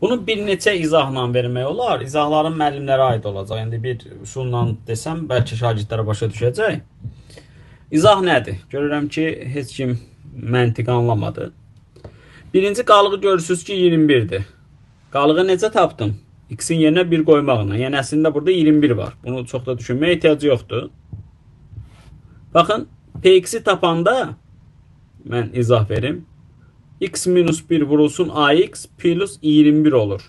Bunu bir neçə izahla vermək olar. İzahların müəllimlərə aid olacaq. İndi bir üsulla desəm, bəlkə şagirdlərə başa düşəcək. İzah nədir? Görürəm ki, heç kim məntiqi anlamadı. Birinci qalığı görürsünüz ki, 21-dir. Qalığı necə tapdım? X-in yerinə 1 qoymaqla. Yəni əslində burada 21 var. Bunu çox da düşünməyə ehtiyacı yoxdur. Baxın, Px-i tapanda mən izah verim. X minus 1 vurulsun AX plus 21 olur.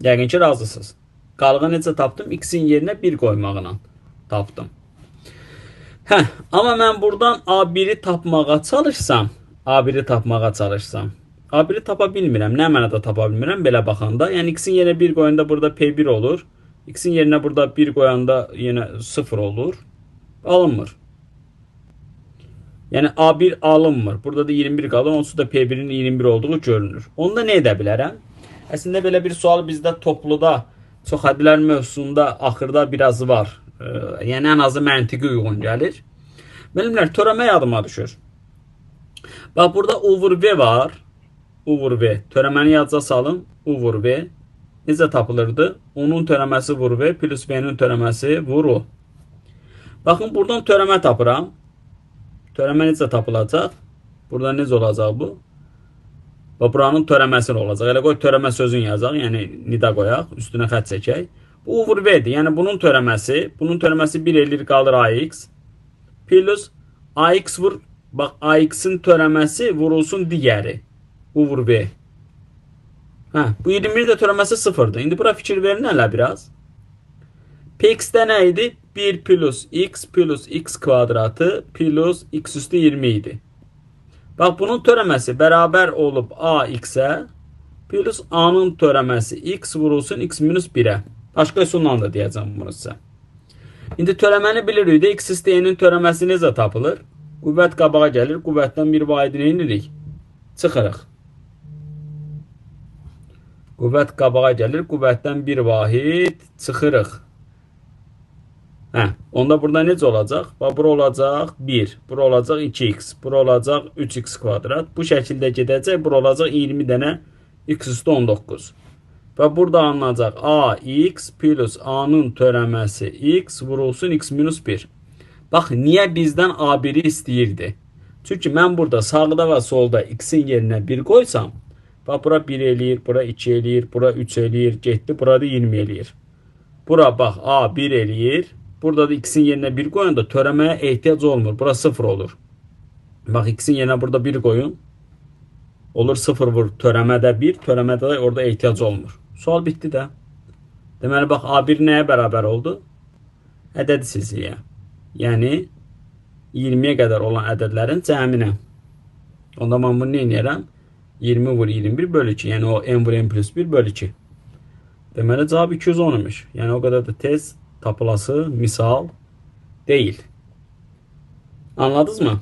Yəqin ki, razısınız. Qalığı necə tapdım? X-in yerinə 1 qoymaqla tapdım. Amma mən buradan A1-i tapmağa çalışsam, A1-i tapa bilmirəm. Nə mənada tapa bilmirəm? Belə baxanda. Yəni X-in yerinə 1 qoyanda burada P1 olur. X-in yerinə burada 1 qoyanda yenə 0 olur. Alınmır. Yəni A1 alınmır. Burada da 21 qalır. Onsuz da P1'in 21 olduğu görünür. Onda nə edə bilərəm? Əslində belə bir sual bizdə topluda çox hədlər mövzusunda axırda biraz var. Yəni ən azı məntiqi uyğun gəlir. Müəllimlər, törəmə yadıma düşür. Bax burada U vur V var. U vur V. Törəməni yadca salın. U vur V. Necə tapılırdı? U'nun törəməsi vur V plus V'nin törəməsi vur U. Baxın, buradan törəmə tapıram. Törəmə necə tapılacaq? Burada necə olacaq bu? Və buranın törəməsi olacaq. Elə qoy törəmə sözün yazaq. Yəni nida qoyaq. Üstünə xət çəkək. Bu U vur V'dir. Yəni bunun törəməsi 1 eləyir qalır AX. Plus AX vur. Bax, AX'in törəməsi vurulsun digəri. U vur V. Bu 21 də törəməsi 0'dır. İndi bura fikir verin hələ biraz. Px'də nə idi? 1 plus x kvadratı plus x üstü 20 idi. Bax, bunun törəməsi bərabər olub AX-ə plus A'nın törəməsi x vurulsun x minus 1'ə. Başqa üsulla da deyəcəm bunu sizə. İndi törəməni bilirik də, x üstü y'nin törəməsi necə tapılır? Qüvvət qabağa gəlir. Qüvvətdən bir vahidini inirik. Çıxırıq. Qüvvət qabağa gəlir. Qüvvətdən bir vahid çıxırıq. Onda burada necə olacaq? Bax, bura olacaq 1. Bura olacaq 2x. Bura olacaq 3x kvadrat. Bu şəkildə gedəcək. Bura olacaq 20 dənə x üstü 19. Və burada alınacaq ax plus A'nın törəməsi x vurulsun x minus 1. Bax, niyə bizdən A1'i istəyirdi? Çünki mən burada sağda və solda x'in yerinə 1 qoysam, bax, bura 1 eləyir, bura 2 eləyir, bura 3 eləyir, getdi, burada 20 eləyir. Bura bax, A1 eləyir. Burada da x'in yerinə 1 qoyanda törəməyə ehtiyac olmur. Bura 0 olur. Bax, x'in yerinə burada 1 qoyun. Olur 0 vur. Törəmədə 1. Törəmədə də orada ehtiyac olmur. Sual bitdi də. Deməli, bax, A1 nəyə bərabər oldu? Ədədi sizliyə. Yəni 20'yə qədər olan ədədlərin cəminə. Onda mən bunu nə edirəm? 20 vur 21 bölü 2. Yəni o n vur n plus 1 bölü 2. Deməli, cavab 210 imiş. Yəni o qədər də tez tapılası misal değil. Anladınız mı?